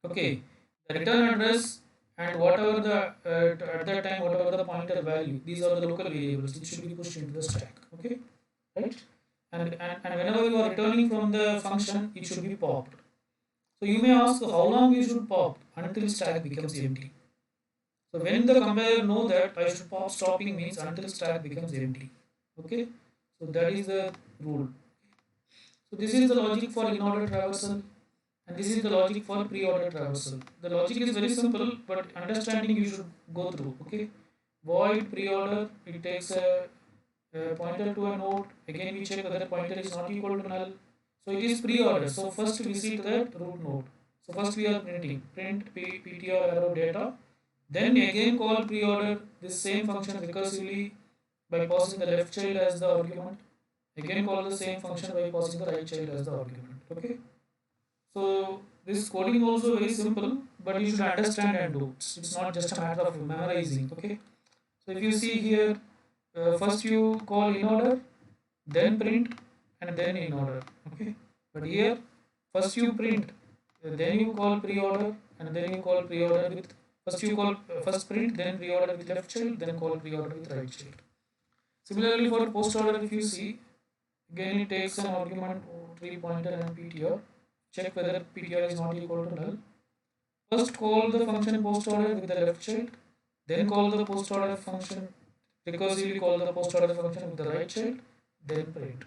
okay, the return address and whatever the at that time whatever the pointer value, these are the local variables which should be pushed into the stack. Okay, right? And whenever you are returning from the function, it should be popped. So you may ask how long you should pop until stack becomes empty. So when the compiler know that I should pop stopping means until stack becomes empty. Okay, so that is the rule. So this is the logic for in-order traversal, and this is the logic for pre-order traversal. The logic is very simple, but understanding you should go through. Okay, void pre-order, it takes a pointer to a node. Again we check whether pointer is not equal to null. So it is pre-order. So first visit that root node. So first we are printing ptr arrow data. Then again call pre-order this same function recursively by passing the left child as the argument. Again call the same function by passing the right child as the argument. Okay. So this coding also very simple, but you should understand and do. It's not just a matter of memorizing. Okay. So if you see here, first you call in order, then print, and then in order. Okay. But here, first you print, then you call pre-order, and then you call pre-order with first you call first print, then pre-order with left child, then call pre-order with right child. Similarly for post order, if you see, again it takes an argument tree pointer and ptr. Check whether ptr is not equal to null. First call the function post order with the left child, then call the post order function recursively call the post order function with the right child, then print.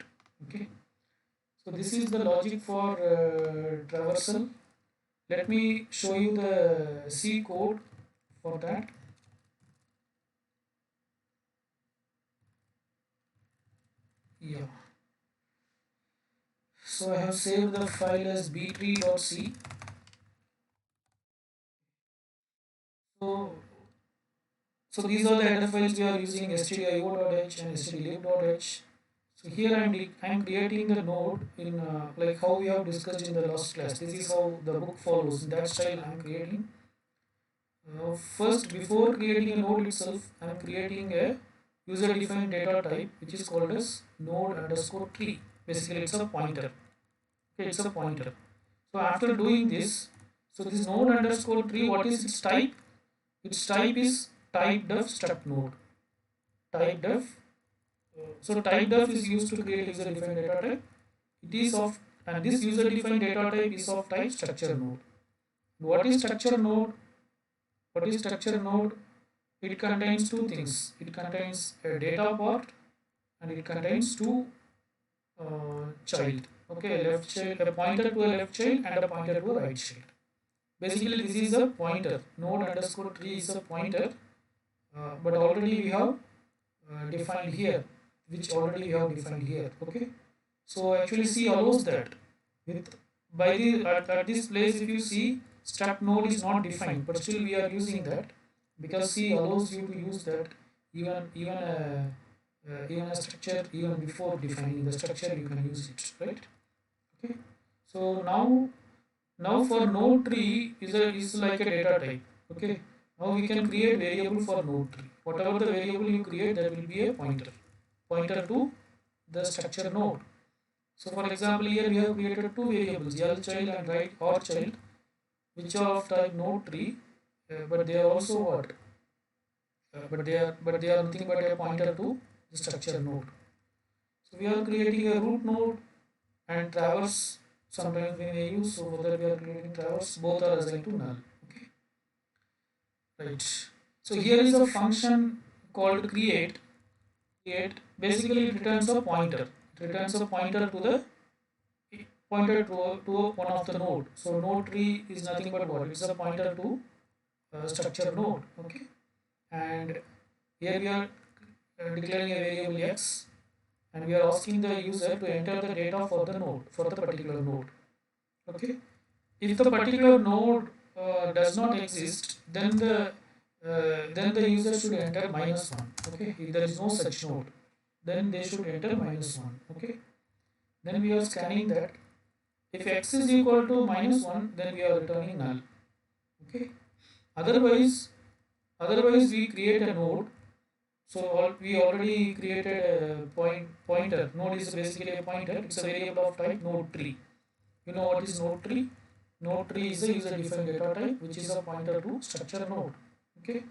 Okay. So this is the logic for traversal. Let me show you the C code for that. Yeah. So I have saved the file as btree.c. So, so these are the header files we are using, stdio.h and stdlib.h. So here I'm creating the node in like how we have discussed in the last class. This is how the book follows. In that style I'm creating. First, before creating a node itself, I'm creating a user-defined data type which is called as node underscore tree. Basically, it's a pointer. Okay, it's a pointer. So after doing this, so this node underscore tree, what is its type? Its type is type def struct node. Type def. So type def is used to create user-defined data type. It is of and this user-defined data type is of type structure node. What is structure node? What is structure node? It contains two things. It contains a data part and it contains two child. Okay, a left child, a pointer to a left child and a pointer to a right child. Basically, this is a pointer. Node underscore tree is a pointer, but already we have defined here, which already we have defined here. Okay, so actually C allows that. With by the at this place, if you see struct node is not defined, but still we are using that because C allows you to use that even a structure even before defining the structure you can use it, right? Okay. So now Now for node tree is like a data type. Okay. Now we can create variable for node tree. Whatever the variable you create, that will be a pointer to the structure node. So for example, here we have created two variables, L child and right or child, which are of type node tree, but they are also what? But they are nothing but a pointer to the structure node. So we are creating a root node and traverse. Sometimes we may use, so whether we are creating traverse, both are assigned to null. Okay, right. So here is a function called create. Create basically it returns a pointer. It returns a pointer to the one of the node. So node tree is nothing but what? It's a pointer to structure node. Okay, and here we are declaring a variable x, and we are asking the user to enter the data for the node, for the particular node. Okay, if the particular node does not exist, then the user should enter -1. Okay, if there is no such node, then they should enter -1. Okay, then we are scanning that. If x is equal to -1, then we are returning null. Okay, otherwise otherwise we create a node. So we already created a pointer. Node is basically a pointer. It's a variable of type node tree. You know what is node tree? Node tree is a user-defined data type, which is a pointer to structure node. Okay.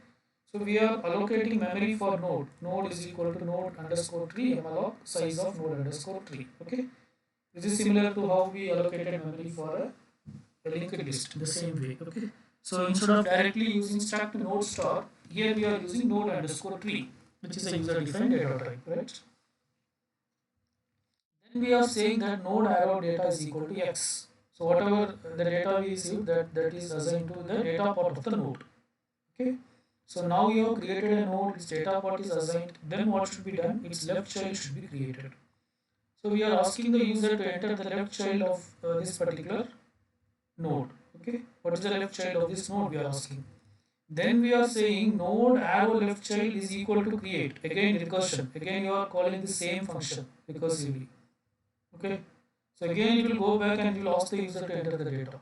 So we are allocating memory for node. Node is equal to node underscore tree malloc size of node underscore tree. Okay. This is similar to how we allocated memory for a linked list. The same way. Okay. So instead of directly using struct node star, here we are using node underscore tree, which is a user-defined data type, right? Then we are saying that node arrow data is equal to x. So whatever the data we receive, that is assigned to the data part of the node. Okay. So now you have created a node, its data part is assigned. Then what should be done? Its left child should be created. So we are asking the user to enter the left child of this particular node. Okay. What is the left child of this node? We are asking. Then we are saying node arrow left child is equal to create. Again recursion. Again you are calling the same function recursively. Okay. So again it will go back and will ask the user to enter the data.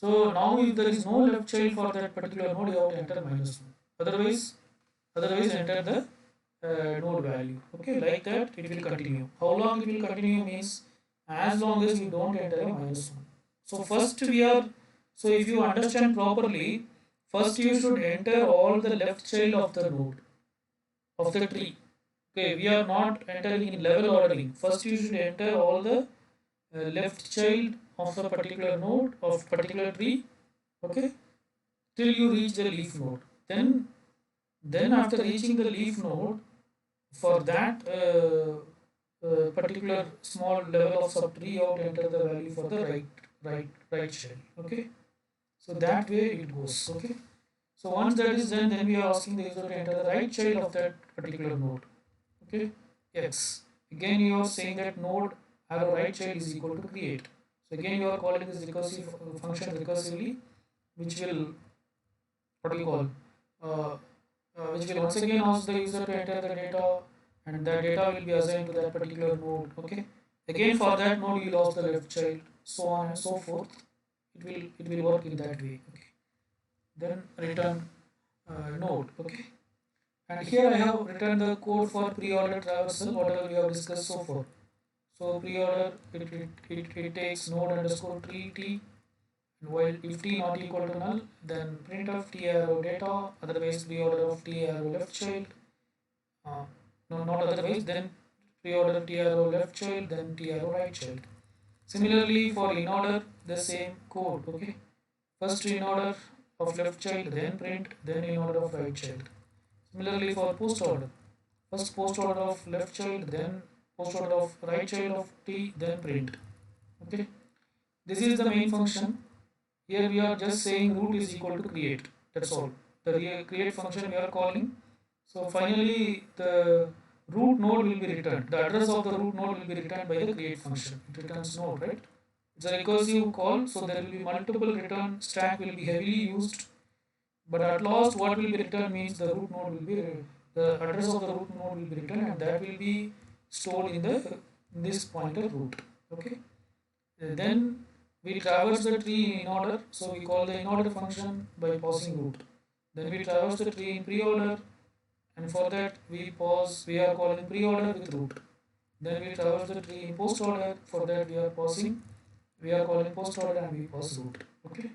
So now if there is no left child for that particular node, you have to enter -1. Otherwise enter the node value. Okay, like that it will continue. How long it will continue means as long as you don't enter a -1. So first we are, so if you understand properly, first you should enter all the left child of the node of the tree. Okay, we are not entering in level ordering. First you should enter all the left child of a particular node of particular tree. Okay, till you reach the leaf node. Then after reaching the leaf node, for that particular small level of subtree, you have to enter the value for the right child. Okay, so that way it goes. Okay, so once that is done, then we are asking the user to enter the right child of that particular node. Okay, x. Again you are saying that node arrow right child is equal to create. So again you are calling this recursive function recursively, which will, what do you call, uh, which will once again ask the user to enter the data, and the data will be assigned to that particular node. Okay, again for that node you will ask the left child, so on and so forth. It will work in that way. Okay, then return node. Okay, and here I have written the code for pre-order traversal, whatever we have discussed so far. So pre-order, it takes node underscore tree t, and while if t not equal to null, then printf t arrow data, otherwise pre-order of t arrow left child, no, not otherwise, then pre-order t arrow left child, then t arrow right child. Similarly for in order, the same code. Okay, first in order of left child, then print, then in order of right child. Similarly for post order, first post order of left child, then post order of right child of t, then print. Okay, this is the main function. Here we are just saying root is equal to create. That's all. The create function we are calling. So finally the root node will be returned. The address of the root node will be returned by the create function. It returns node, right? It's a recursive call, so there will be multiple return stack will be heavily used. But at last, what will be returned means the root node will be, the address of the root node will be returned, and that will be stored in this pointer root. Okay. Then we traverse the tree in order, so we call the in order function by pausing root. Then we traverse the tree in pre-order, and for that we are calling pre-order with root. Then we traverse the tree in post order, for that we are calling post order and we pause root. Okay.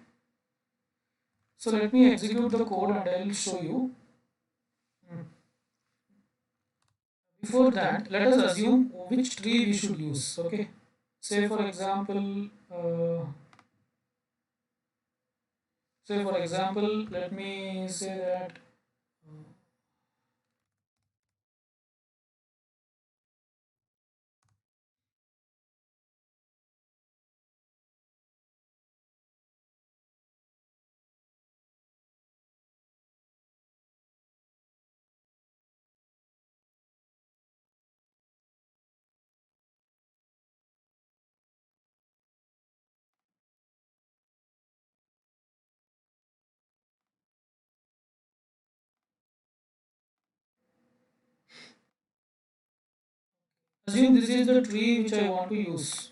So let me execute the code and I will show you. Before that, let us assume which tree we should use. Okay. Say for example, let me say that assume this is the tree which I want to use.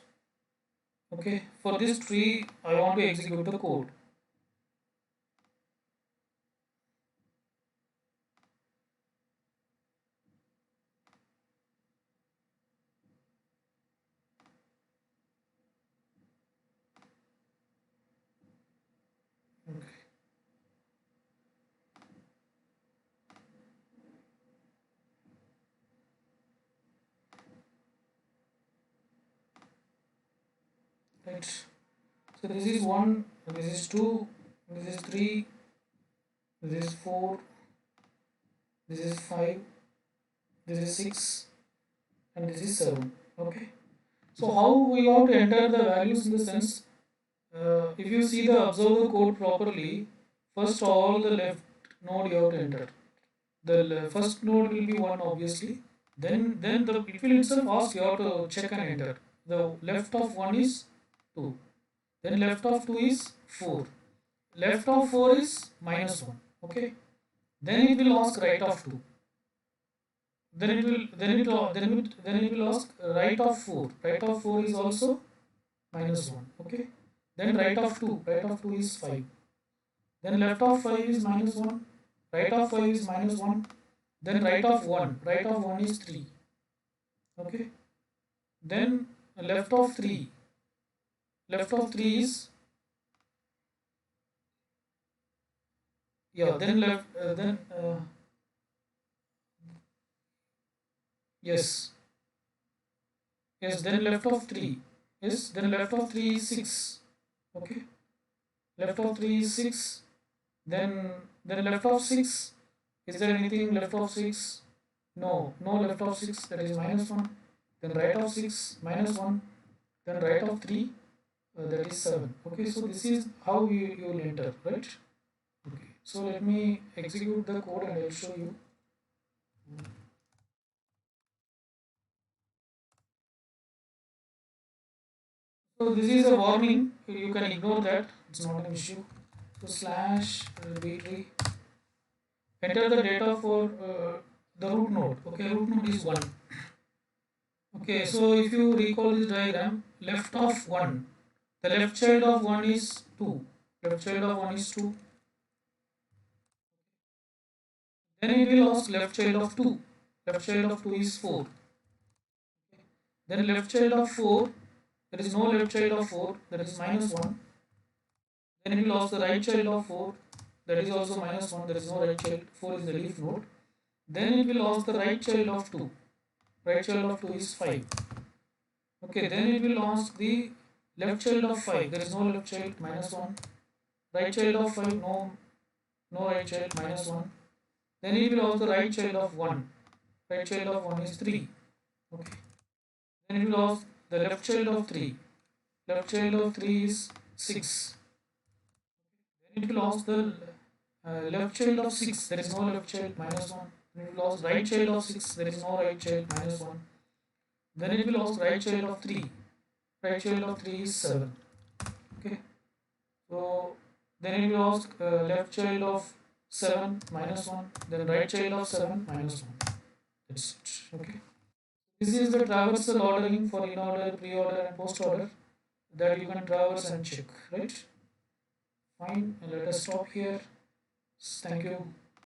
Okay, for this tree I want to execute the code. Okay. Right. So this is 1, this is 2, this is 3, this is 4, this is 5, this is 6, and this is 7. Okay. So how we have to enter the values in the sense, if you see the observe the code properly, first all the left node you have to enter. The first node will be 1 obviously. Then the it will itself ask you have to check and enter. The left of 1 is 2. Then left of 2 is 4. Left of 4 is minus 1. Okay. Then it will ask right of 2. Then it will ask right of 4. Right of 4 is also minus 1. Okay. Then right of 2. Right of 2 is 5. Then left of 5 is minus 1. Right of 5 is minus 1. Then right of 1. Right of 1 is 3. Okay. Then left of 3. Left of 3 is, yeah, then left, then, yes, yes, then left of 3. Yes, then left of 3 is 6. Okay. Left of 3 is 6. Then left of 6. Is there anything left of 6? No, no left of 6, that is minus 1. Then right of 6, minus 1. Then right of 3, that is 7. Okay, so this is how you will enter, right? Okay, so let me execute the code and I'll show you. So this is a warning, you can ignore that, it's not an issue. So slash b-tree, enter the data for the root node. Okay, root node is 1. Okay, so if you recall this diagram, left of 1, the left child of 1 is 2. Left child of 1 is 2. Then it will ask left child of 2. Left child of 2 is 4. Then left child of 4, there is no left child of 4, that is minus 1. Then it will ask the right child of 4, that is also minus 1, there is no right child, 4 is the leaf node. Then it will ask the right child of 2. Right child of 2 is 5. Okay, then it will ask the left child of 5, there is no left child, minus 1. Right child of 5, no right child, minus 1. Then it will ask the right child of 1. Right child of 1 is 3. Okay. Then it will ask the left child of 3. Left child of 3 is 6. Then it will ask the left child of 6. There is no left child, minus 1. Then it will ask right child of 6. There is no right child, minus 1. Then it will ask right child of 3. Right child of 3 is 7. Okay. So then it will ask left child of 7 minus 1. Then right child of 7 minus 1. That's it. Okay. This is the traversal ordering for in order, pre order, and post order. that you can traverse and check, right? Fine, let us stop here. Thank you.